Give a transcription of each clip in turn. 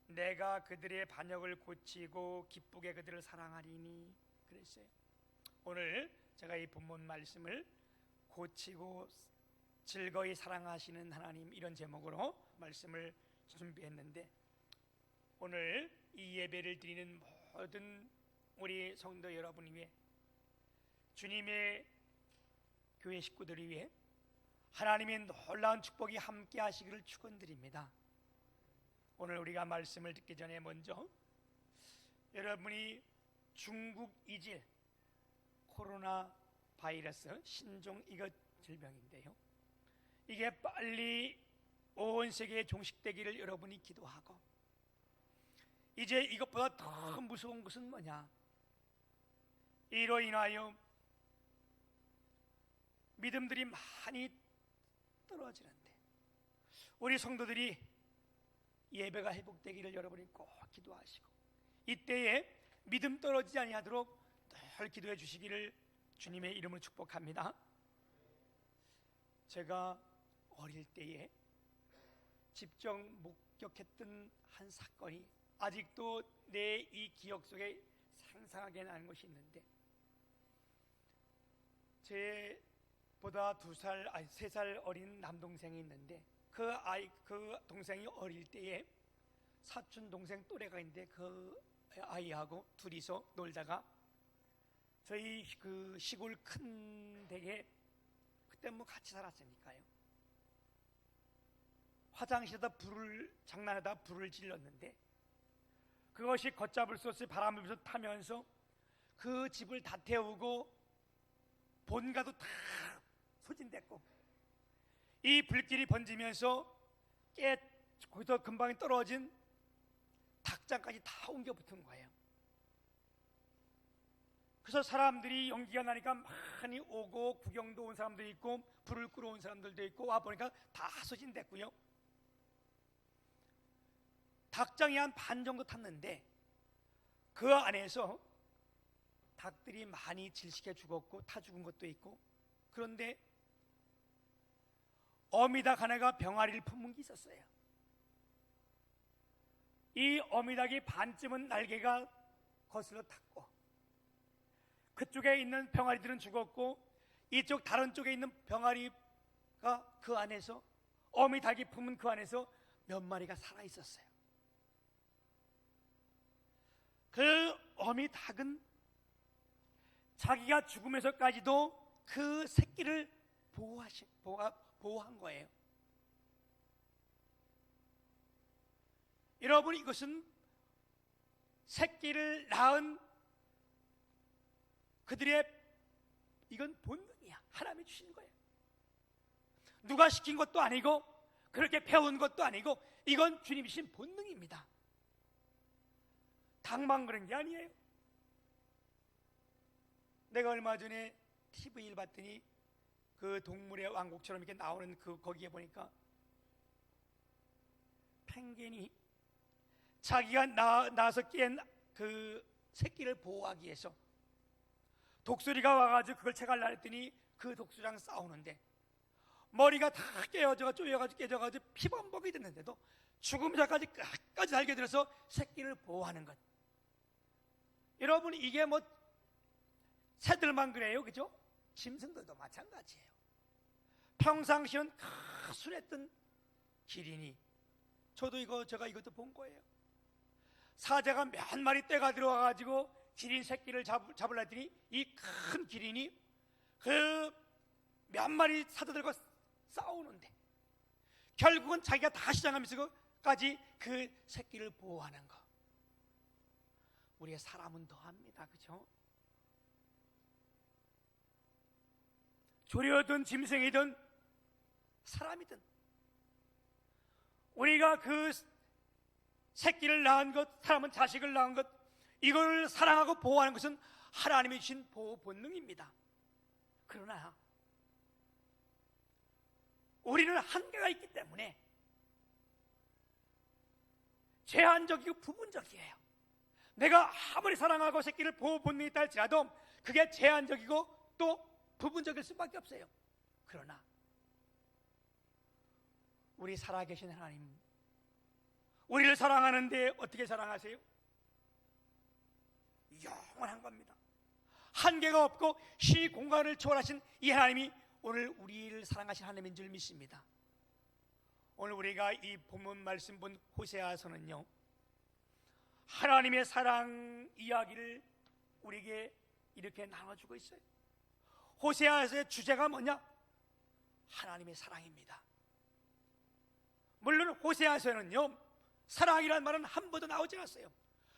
내가 그들의 반역을 고치고 기쁘게 그들을 사랑하리니 그랬어요. 오늘 제가 이 본문 말씀을 고치고 즐거이 사랑하시는 하나님, 이런 제목으로 말씀을 준비했는데, 오늘 이 예배를 드리는 모든 우리 성도 여러분 위해, 주님의 교회 식구들을 위해 하나님의 놀라운 축복이 함께 하시기를 축원드립니다. 오늘 우리가 말씀을 듣기 전에 먼저 여러분이 중국 이질 코로나 바이러스 신종 이것 질병인데요, 이게 빨리 온 세계에 종식되기를 여러분이 기도하고, 이제 이것보다 더 무서운 것은 뭐냐, 이로 인하여 믿음들이 많이 떨어지는데 우리 성도들이 예배가 회복되기를 여러분이 꼭 기도하시고, 이때에 믿음 떨어지지 아니하도록 늘 기도해 주시기를 주님의 이름으로 축복합니다. 제가 어릴 때에 직접 목격했던 한 사건이 아직도 내 이 기억 속에 생생하게 나는 것이 있는데, 제보다 3살 어린 남동생이 있는데, 그 동생이 어릴 때에 사촌 동생 또래가 있는데, 그 아이하고 둘이서 놀다가 저희 그 시골 큰 댁에, 그때 뭐 같이 살았으니까요, 화장실에다 장난하다 불을 질렀는데, 그것이 걷잡을 수 없이 바람을 불면서 타면서 그 집을 다 태우고 본가도 다 소진됐고, 이 불길이 번지면서 거기서 금방 떨어진 닭장까지 다 옮겨 붙은 거예요. 그래서 사람들이 연기가 나니까 많이 오고, 구경도 온 사람도 있고, 불을 끌어온 사람들도 있고, 와보니까 다 소진됐고요. 닭장이 한 반 정도 탔는데 그 안에서 닭들이 많이 질식해 죽었고 타 죽은 것도 있고, 그런데 어미닭 하나가 병아리를 품은 게 있었어요. 이 어미닭이 반쯤은 날개가 거슬러 탔고, 그쪽에 있는 병아리들은 죽었고, 이쪽 다른 쪽에 있는 병아리가 그 안에서, 어미닭이 품은 그 안에서 몇 마리가 살아 있었어요. 그 어미닭은 자기가 죽으면서까지도 그 새끼를 보호한 거예요. 여러분, 이것은 새끼를 낳은 그들의, 이건 본능이야. 하나님이 주신 거예요. 누가 시킨 것도 아니고 그렇게 배운 것도 아니고, 이건 주님이 주신 본능입니다. 닭만 그런 게 아니에요. 내가 얼마 전에 TV를 봤더니 그 동물의 왕국처럼 이렇게 나오는 거기에 보니까 펭귄이 자기가 낳아서 깬 그 새끼를 보호하기 위해서 독수리가 와가지고 그걸 채갈라 했더니 그 독수리랑 싸우는데 머리가 다 쪼여가지고 피범벅이 됐는데도 죽음자까지 끝까지 달겨들어서 새끼를 보호하는 것. 여러분, 이게 뭐 새들만 그래요, 그죠? 짐승들도 마찬가지예요. 평상시는 순했던 기린이, 제가 이것도 본 거예요. 사자가 몇 마리 떼가 들어와가지고 기린 새끼를 잡으려 했더니 이 큰 기린이 그 몇 마리 사자들과 싸우는데 결국은 자기가 다 시장하면서까지 그 새끼를 보호하는 거. 우리의 사람은 더합니다, 그죠? 조류든 짐승이든 사람이든 우리가 그 새끼를 낳은 것, 사람은 자식을 낳은 것, 이걸 사랑하고 보호하는 것은 하나님이 주신 보호 본능입니다. 그러나 우리는 한계가 있기 때문에 제한적이고 부분적이에요. 내가 아무리 사랑하고 새끼를 보호 본능이 있다 할지라도 그게 제한적이고 또 부분적일 수밖에 없어요. 그러나 우리 살아계신 하나님, 우리를 사랑하는데 어떻게 사랑하세요? 영원한 겁니다. 한계가 없고 시 공간을 초월하신 이 하나님이 오늘 우리를 사랑하신 하나님인 줄 믿습니다. 오늘 우리가 이 본문 말씀 본 호세아서는요, 하나님의 사랑 이야기를 우리에게 이렇게 나눠주고 있어요. 호세아서의 주제가 뭐냐? 하나님의 사랑입니다. 물론 호세아서는요, 사랑이라는 말은 한 번도 나오지 않았어요.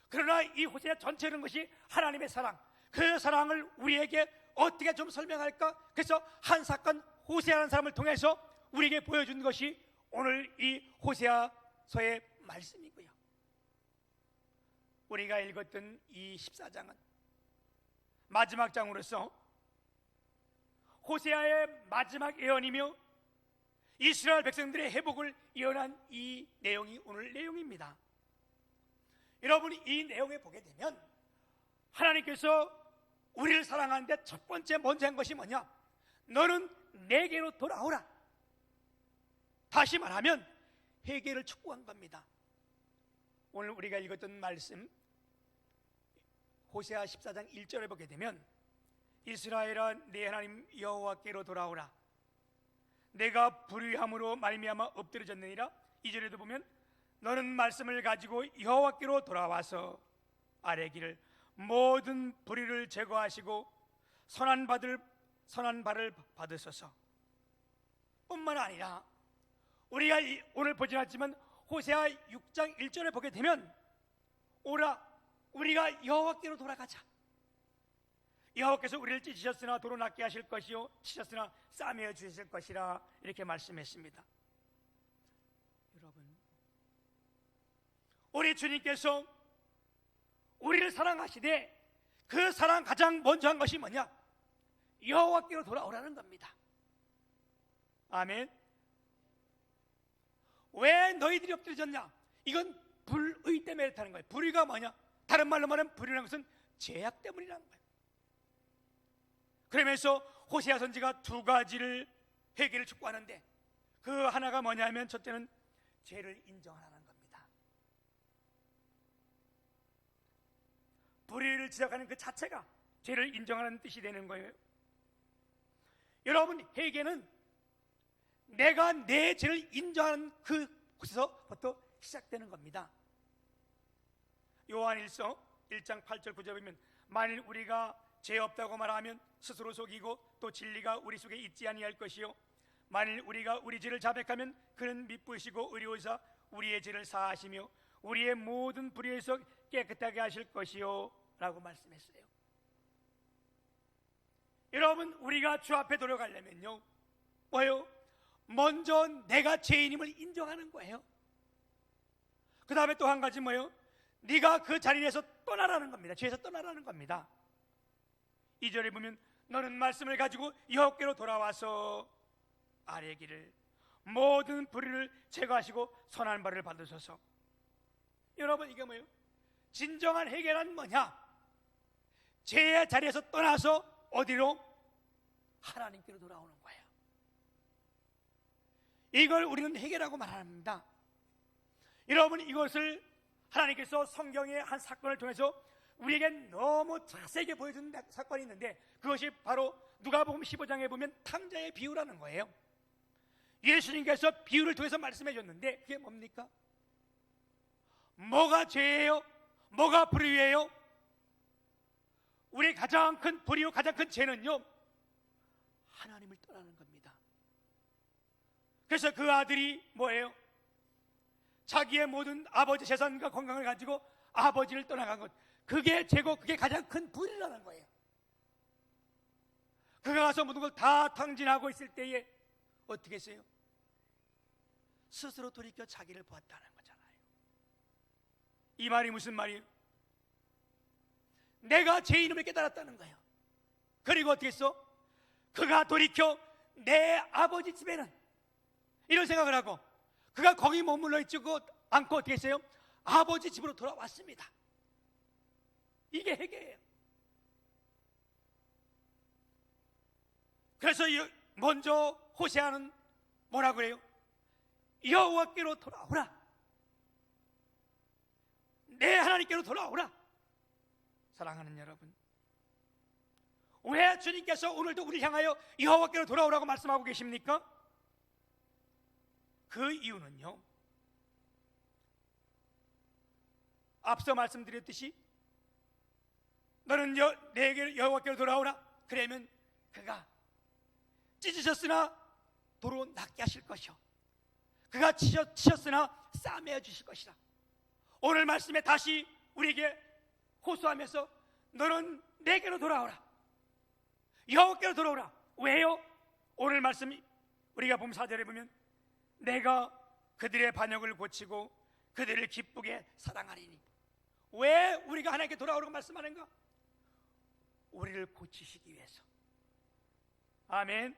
그러나 이 호세아 전체는 것이 하나님의 사랑, 그 사랑을 우리에게 어떻게 좀 설명할까? 그래서 한 사건, 호세아라는 사람을 통해서 우리에게 보여준 것이 오늘 이 호세아서의 말씀이고요. 우리가 읽었던 이 14장은 마지막 장으로서 호세아의 마지막 예언이며 이스라엘 백성들의 회복을 예언한 이 내용이 오늘 내용입니다. 여러분이 이 내용에 보게 되면 하나님께서 우리를 사랑하는데 첫 번째 먼저 한 것이 뭐냐? 너는 내게로 돌아오라. 다시 말하면 회개를 촉구한 겁니다. 오늘 우리가 읽었던 말씀 호세아 14장 1절에 보게 되면 이스라엘아 내 하나님 여호와께로 돌아오라. 내가 불의함으로 말미암아 엎드러졌느니라. 2절에도 보면 너는 말씀을 가지고 여호와께로 돌아와서 아뢰기를 모든 불의를 제거하시고 선한 발을 받으소서. 뿐만 아니라 우리가 오늘 보지 않았지만 호세아 6장 1절에 보게 되면 오라 우리가 여호와께로 돌아가자. 여호와께서 우리를 찢으셨으나 도로 낫게 하실 것이요 치셨으나 싸매어 주실 것이라 이렇게 말씀했습니다. 여러분, 우리 주님께서 우리를 사랑하시되 그 사랑 가장 먼저 한 것이 뭐냐? 여호와께로 돌아오라는 겁니다. 아멘. 왜 너희들이 엎드려졌냐? 이건 불의 때문에 그렇다는 거예요. 불의가 뭐냐? 다른 말로 말하면 불의라는 것은 죄악 때문이라는 거예요. 그러면서 호세아 선지가 두 가지를 회개를 촉구하는데 그 하나가 뭐냐면 첫째는 죄를 인정하라는 겁니다. 불의를 지적하는 그 자체가 죄를 인정하는 뜻이 되는 거예요. 여러분, 회개는 내가 내 죄를 인정하는 그곳에서부터 시작되는 겁니다. 요한일서 1장 8절 9절에 보면 만일 우리가 죄 없다고 말하면 스스로 속이고 또 진리가 우리 속에 있지 아니할 것이요 만일 우리가 우리 죄를 자백하면 그는 미쁘시고 의로우사 우리의 죄를 사하시며 우리의 모든 불의에서 깨끗하게 하실 것이요 라고 말씀했어요. 여러분, 우리가 주 앞에 돌아가려면요 뭐예요? 먼저 내가 죄인임을 인정하는 거예요. 그 다음에 또 한 가지 뭐예요? 네가 그 자리에서 떠나라는 겁니다. 죄에서 떠나라는 겁니다. 2절에 보면 너는 말씀을 가지고 여호와께로 돌아와서 아뢰기를 모든 불의를 제거하시고 선한 발을 받으소서. 여러분, 이게 뭐예요? 진정한 회개란 뭐냐? 죄의 자리에서 떠나서 어디로? 하나님께로 돌아오는 거예요. 이걸 우리는 회개라고 말합니다. 여러분, 이것을 하나님께서 성경의 한 사건을 통해서 우리에게 너무 자세하게 보여주는 사건이 있는데 그것이 바로 누가복음 15장에 보면 탕자의 비유라는 거예요. 예수님께서 비유를 통해서 말씀해 줬는데 그게 뭡니까? 뭐가 죄예요? 뭐가 불의예요? 우리 가장 큰 불의요 가장 큰 죄는요 하나님을 떠나는 겁니다. 그래서 그 아들이 뭐예요? 자기의 모든 아버지 재산과 건강을 가지고 아버지를 떠나간 것, 그게 죄고 그게 가장 큰 불의라는 거예요. 그가 가서 모든 걸 다 탕진하고 있을 때에 어떻게 했어요? 스스로 돌이켜 자기를 보았다는 거잖아요. 이 말이 무슨 말이에요? 내가 죄인임을 깨달았다는 거예요. 그리고 어떻게 했어? 그가 돌이켜 내 아버지 집에는 이런 생각을 하고 그가 거기 머물러 있지 않고 어떻게 했어요? 아버지 집으로 돌아왔습니다. 이게 회개예요. 그래서 먼저 호세아는 뭐라고 그래요? 여호와께로 돌아오라. 내 하나님께로 돌아오라. 사랑하는 여러분, 왜 주님께서 오늘도 우리를 향하여 여호와께로 돌아오라고 말씀하고 계십니까? 그 이유는요, 앞서 말씀드렸듯이 너는 내게 여호와께로 돌아오라. 그러면 그가 찢으셨으나 도로 낫게 하실 것이요, 그가 치셨으나 싸매어 주실 것이라. 오늘 말씀에 다시 우리에게 호소하면서 너는 내게로 돌아오라, 여호와께로 돌아오라. 왜요? 오늘 말씀 우리가 보면 4절에 보면 내가 그들의 반역을 고치고 그들을 기쁘게 사랑하리니. 왜 우리가 하나님께 돌아오라고 말씀하는가? 우리를 고치시기 위해서. 아멘.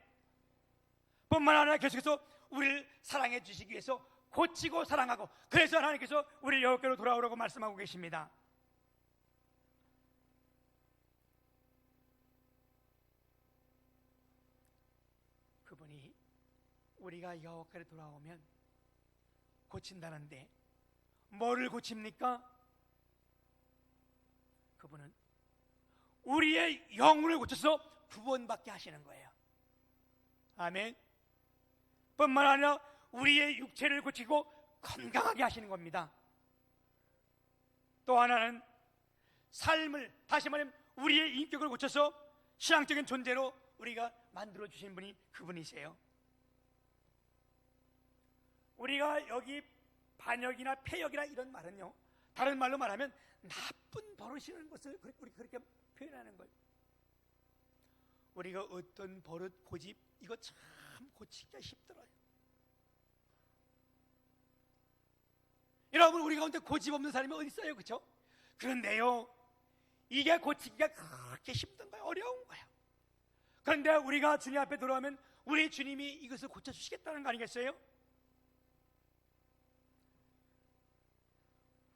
뿐만 아니라 계속해서 우리를 사랑해 주시기 위해서 고치고 사랑하고, 그래서 하나님께서 우리를 여호와께로 돌아오라고 말씀하고 계십니다. 그분이 우리가 여호와께로 돌아오면 고친다는데 뭐를 고칩니까? 그분은 우리의 영혼을 고쳐서 구원받게 하시는 거예요. 아멘. 뿐만 아니라 우리의 육체를 고치고 건강하게 하시는 겁니다. 또 하나는 삶을, 다시 말하면 우리의 인격을 고쳐서 신앙적인 존재로 우리가 만들어 주신 분이 그분이세요. 우리가 여기 반역이나 폐역이나 이런 말은요, 다른 말로 말하면 나쁜 버릇이라는 것을 우리 그렇게 표현하는 거예요. 우리가 어떤 버릇, 고집, 이거 참 고치기가 힘들어요. 여러분, 우리 가운데 고집 없는 사람이 어디 있어요? 그렇죠? 그런데요, 이게 고치기가 그렇게 힘든 거예요. 어려운 거예요. 그런데 우리가 주님 앞에 돌아오면 우리 주님이 이것을 고쳐주시겠다는 거 아니겠어요?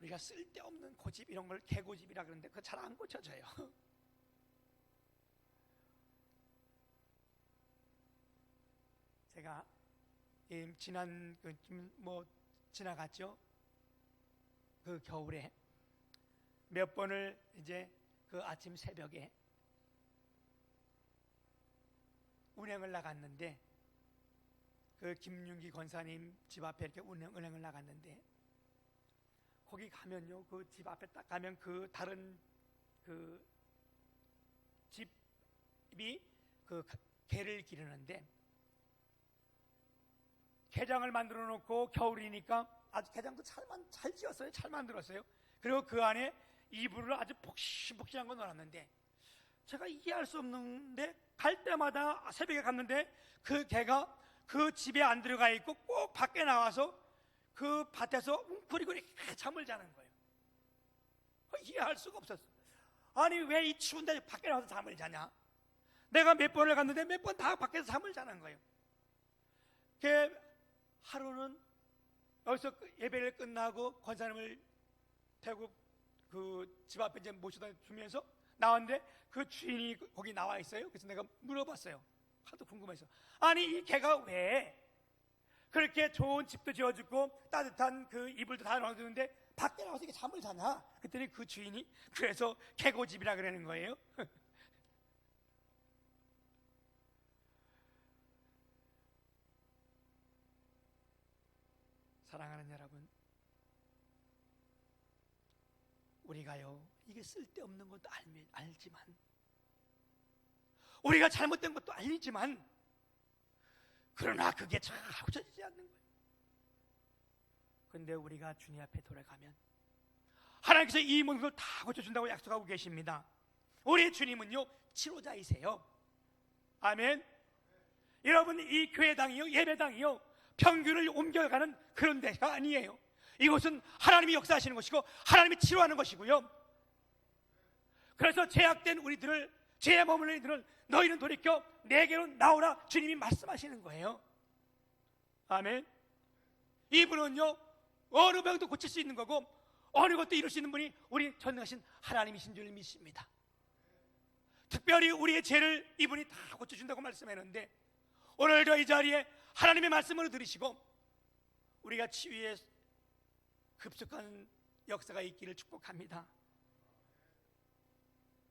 우리가 쓸데없는 고집, 이런 걸 개고집이라 그러는데 그거 잘 안 고쳐져요. 제가 지난 지나갔죠. 그 겨울에 몇 번을 이제 그 아침 새벽에 운행을 나갔는데, 그 김윤기 권사님 집 앞에 이렇게 운행을 나갔는데, 거기 가면요, 그 집 앞에 딱 가면 그 다른 그 집이 그 개를 기르는데, 개장을 만들어 놓고 겨울이니까 아주 개장도 잘 지었어요. 잘 만들었어요. 그리고 그 안에 이불을 아주 폭신폭신한 거 넣어놨는데, 제가 이해할 수 없는데 갈 때마다 새벽에 갔는데 그 개가 그 집에 안 들어가 있고 꼭 밖에 나와서 그 밭에서 웅크리고 잠을 자는 거예요. 이해할 수가 없었어요. 아니, 왜 이 추운데 밖에 나와서 잠을 자냐? 내가 몇 번을 갔는데 몇 번 다 밖에서 잠을 자는 거예요. 하루는 여기서 예배를 끝나고 권사님을 태우고 그 집 앞에 이제 모셔다 주면서 나왔는데 그 주인이 거기 나와 있어요. 그래서 내가 물어봤어요. 하도 궁금해서. 아니, 이 개가 왜 그렇게 좋은 집도 지어주고 따뜻한 그 이불도 다 넣어주는데 밖에 나와서 이렇게 잠을 자냐? 그랬더니 그 주인이 그래서 개고집이라 그러는 거예요. 사랑하는 여러분, 우리가요, 이게 쓸데없는 것도 알지만, 우리가 잘못된 것도 알지만, 그러나 그게 잘 고쳐지지 않는 거예요. 그런데 우리가 주님 앞에 돌아가면 하나님께서 이 모든 걸 다 고쳐준다고 약속하고 계십니다. 우리 주님은요, 치료자이세요. 아멘. 여러분, 이 교회당이요, 예배당이요, 평균을 옮겨가는 그런 데가 아니에요. 이곳은 하나님이 역사하시는 것이고 하나님이 치료하는 것이고요. 그래서 죄악된 우리들을, 죄에 머무는 이들은 너희는 돌이켜 내게로 나오라, 주님이 말씀하시는 거예요. 아멘. 이분은요, 어느 병도 고칠 수 있는 거고 어느 것도 이룰 수 있는 분이 우리 전능하신 하나님이신 줄 믿습니다. 특별히 우리의 죄를 이분이 다 고쳐준다고 말씀했는데, 오늘도 이 자리에 하나님의 말씀을 들으시고 우리가 치유에 급속한 역사가 있기를 축복합니다.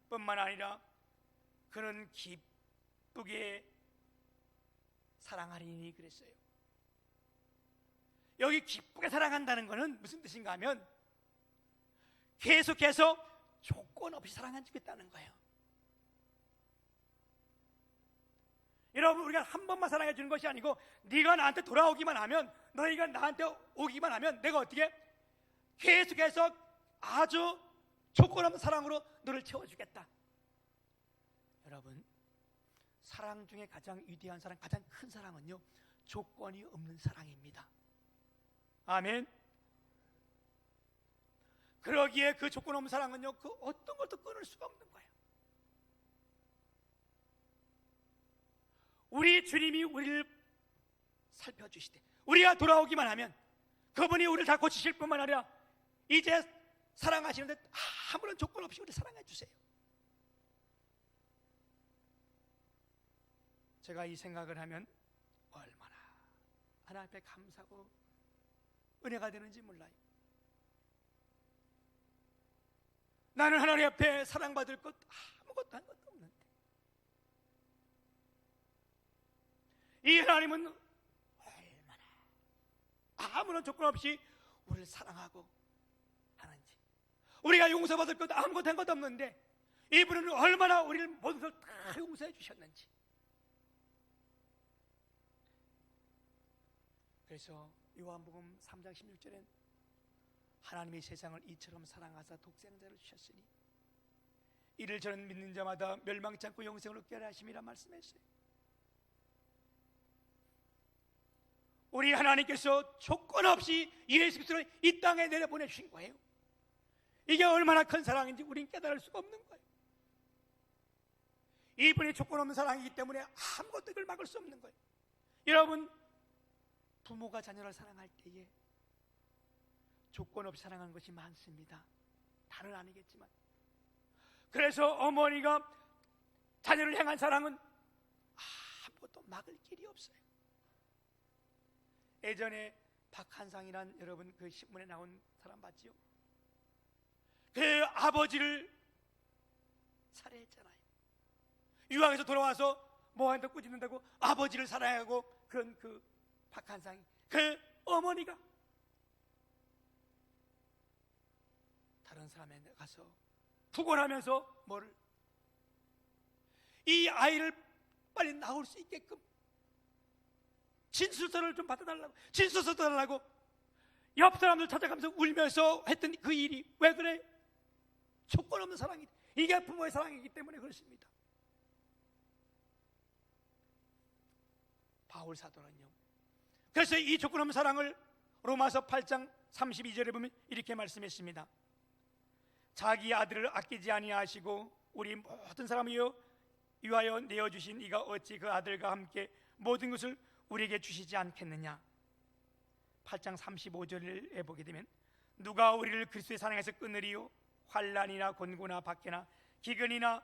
뿐만 아니라 그는 기쁘게 사랑하리니 그랬어요. 여기 기쁘게 사랑한다는 것은 무슨 뜻인가 하면 계속해서 조건 없이 사랑해주겠다는 거예요. 여러분, 우리가 한 번만 사랑해 주는 것이 아니고 네가 나한테 돌아오기만 하면, 너희가 나한테 오기만 하면 내가 어떻게 계속해서 아주 조건 없는 사랑으로 너를 채워주겠다. 여러분, 사랑 중에 가장 위대한 사랑, 가장 큰 사랑은요, 조건이 없는 사랑입니다. 아멘. 그러기에 그 조건 없는 사랑은요, 그 어떤 것도 끊을 수가 없는 거예요. 우리 주님이 우리를 살펴주시되 우리가 돌아오기만 하면 그분이 우리를 다 고치실 뿐만 아니라 이제 사랑하시는데 아무런 조건 없이 우리 사랑해 주세요. 제가 이 생각을 하면 얼마나 하나님 앞에 감사하고 은혜가 되는지 몰라요. 나는 하나님 앞에 사랑받을 것 아무것도 한 것도 없는데 이 하나님은 얼마나 아무런 조건 없이 우리를 사랑하고 하는지, 우리가 용서받을 것 아무것도 한 것도 없는데 이분은 얼마나 우리를 모든 것을 다 용서해 주셨는지. 그래서 요한복음 3장 16절엔 하나님이 세상을 이처럼 사랑하사 독생자를 주셨으니 이를 저는 믿는 자마다 멸망치 않고 영생을 얻게 하려 하심이라 말씀했어요. 우리 하나님께서 조건 없이 예수 그리스도를 이 땅에 내려보내주신 거예요. 이게 얼마나 큰 사랑인지 우린 깨달을 수가 없는 거예요. 이분이 조건 없는 사랑이기 때문에 아무것도 이걸 막을 수 없는 거예요. 여러분, 부모가 자녀를 사랑할 때에 조건 없이 사랑하는 것이 많습니다. 다는 아니겠지만. 그래서 어머니가 자녀를 향한 사랑은 아무것도 막을 길이 없어요. 예전에 박한상이란, 여러분 그 신문에 나온 사람 봤지요? 그 아버지를 살해했잖아요. 유학에서 돌아와서 뭐한테 꾸짖는다고 아버지를 살해하고 그런 그 박한상이, 그 어머니가 다른 사람에 가서 부곤하면서 뭐를, 이 아이를 빨리 나올 수 있게끔 진술서를 좀 받아달라고, 진술서 달라고 옆 사람들 찾아가면서 울면서 했던 그 일이 왜 그래? 조건 없는 사랑이, 이게 부모의 사랑이기 때문에 그렇습니다. 바울 사도는요, 그래서 이 조건 없는 사랑을 로마서 8장 32절에 보면 이렇게 말씀했습니다. 자기 아들을 아끼지 아니하시고 우리 모든 사람을 위하여 내어주신 이가 어찌 그 아들과 함께 모든 것을 우리에게 주시지 않겠느냐. 8장 35절에 보게 되면 누가 우리를 그리스도의 사랑에서 끊으리요? 환난이나 곤고나 박해나 기근이나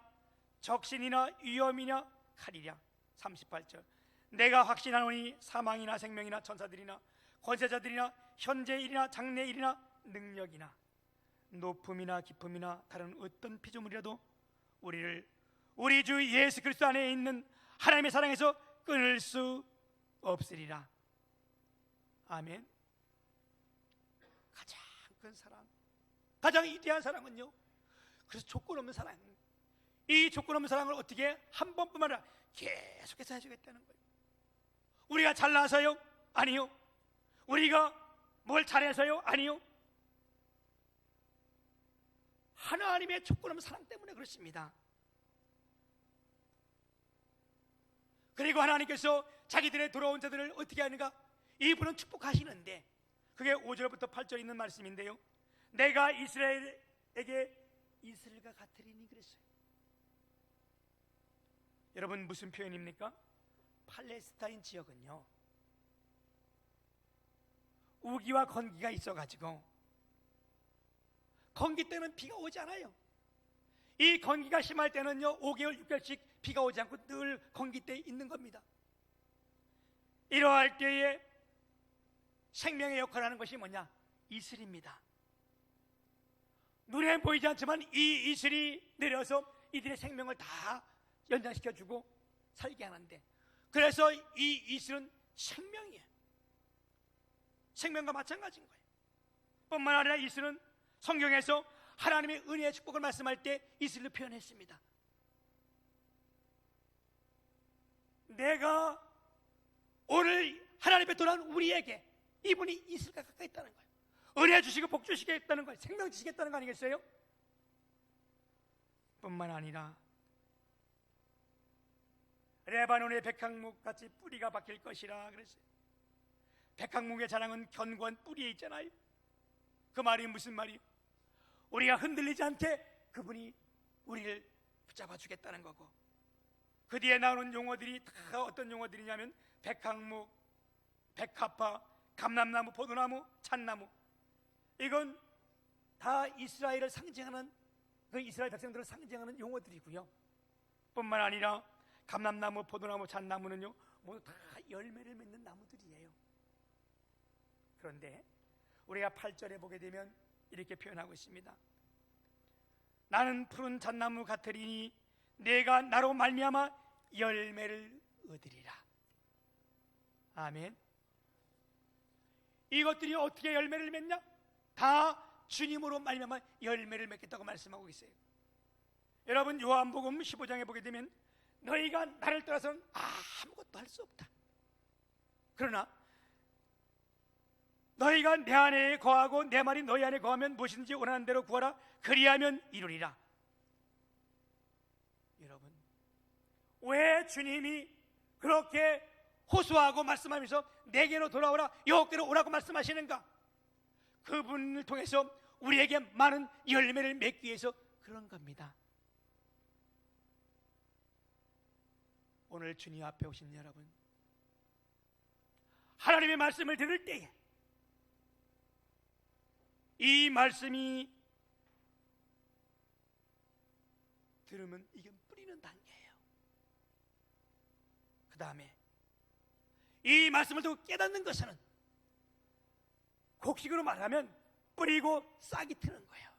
적신이나 위험이나 칼이랴. 38절 내가 확신하노니 사망이나 생명이나 천사들이나 권세자들이나 현재 일이나 장래 일이나 능력이나 높음이나 깊음이나 다른 어떤 피조물이라도 우리를 우리 주 예수 그리스도 안에 있는 하나님의 사랑에서 끊을 수 없으리라. 아멘. 가장 큰 사랑, 가장 위대한 사랑은요, 그래서 조건 없는 사랑. 이 조건 없는 사랑을 어떻게 한 번뿐만 아니라 계속해서 해주겠다는 거예요. 우리가 잘나서요? 아니요. 우리가 뭘 잘해서요? 아니요. 하나님의 조건 없는 사랑 때문에 그렇습니다. 그리고 하나님께서 자기들의 돌아온 자들을 어떻게 하는가? 이분은 축복하시는데, 그게 5절부터 8절 있는 말씀인데요, 내가 이스라엘에게 이스라엘과 같으리니 그랬어요. 여러분, 무슨 표현입니까? 팔레스타인 지역은요, 우기와 건기가 있어가지고 건기 때는 비가 오지 않아요. 이 건기가 심할 때는요 5개월 6개월씩 비가 오지 않고 늘 건기 때 있는 겁니다. 이러할 때에 생명의 역할을 하는 것이 뭐냐? 이슬입니다. 눈에 보이지 않지만 이 이슬이 내려서 이들의 생명을 다 연장시켜주고 살게 하는데, 그래서 이 이슬은 생명이에요. 생명과 마찬가지인 거예요. 뿐만 아니라 이슬은 성경에서 하나님의 은혜의 축복을 말씀할 때 이슬로 표현했습니다. 내가 오늘 하나님 앞에 돌아온 우리에게 이분이 이슬과 가까이 있다는 거예요. 은혜 주시고 복 주시겠다는 거예요. 생명 주시겠다는 거 아니겠어요? 뿐만 아니라 레바논의 백향목 같이 뿌리가 박힐 것이라 그랬어요. 백향목의 자랑은 견고한 뿌리에 있잖아요. 그 말이 무슨 말이에요? 우리가 흔들리지 않게 그분이 우리를 붙잡아 주겠다는 거고, 그 뒤에 나오는 용어들이 다 어떤 용어들이냐면 백향목, 백합화, 감람나무, 포도나무, 잣나무. 이건 다 이스라엘을 상징하는, 그 이스라엘 백성들을 상징하는 용어들이고요. 뿐만 아니라 감람나무, 포도나무, 잣나무는요 모두 다 열매를 맺는 나무들이에요. 그런데 우리가 8절에 보게 되면 이렇게 표현하고 있습니다. 나는 푸른 잣나무 같으리니 내가 나로 말미암아 열매를 얻으리라. 아멘. 이것들이 어떻게 열매를 맺냐? 다 주님으로 말미암아 열매를 맺겠다고 말씀하고 있어요. 여러분, 요한복음 15장에 보게 되면 너희가 나를 떠나서는 아무것도 할 수 없다. 그러나 너희가 내 안에 거하고 내 말이 너희 안에 거하면 무엇이든지 원하는 대로 구하라. 그리하면 이루리라. 여러분, 왜 주님이 그렇게 호소하고 말씀하면서 내게로 돌아오라, 여호와께로 오라고 말씀하시는가? 그분을 통해서 우리에게 많은 열매를 맺기 위해서 그런 겁니다. 오늘 주님 앞에 오신 여러분, 하나님의 말씀을 들을 때에 이 말씀이 들으면 이게 뿌리는 단계예요. 그 다음에 이 말씀을 듣고 깨닫는 것은 곡식으로 말하면 뿌리고 싹이 트는 거예요.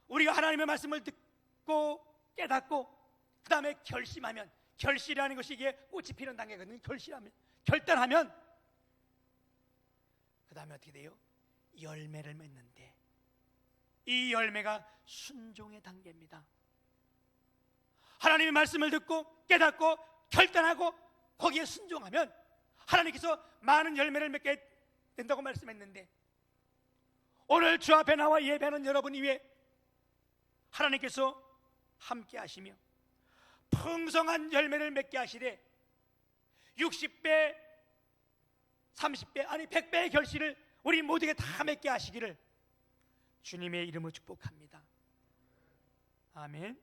우리가 하나님의 말씀을 듣고 깨닫고 그 다음에 결심하면, 결실이라는 것이 이게 꽃이 피는 단계거든요. 결단하면 그 다음에 어떻게 돼요? 열매를 맺는데, 이 열매가 순종의 단계입니다. 하나님의 말씀을 듣고 깨닫고 결단하고 거기에 순종하면 하나님께서 많은 열매를 맺게 된다고 말씀했는데, 오늘 주 앞에 나와 예배하는 여러분 위에 하나님께서 함께 하시며 풍성한 열매를 맺게 하시되 60배, 30배, 아니 100배의 결실을 우리 모두에게 다 맺게 하시기를 주님의 이름으로 축복합니다. 아멘.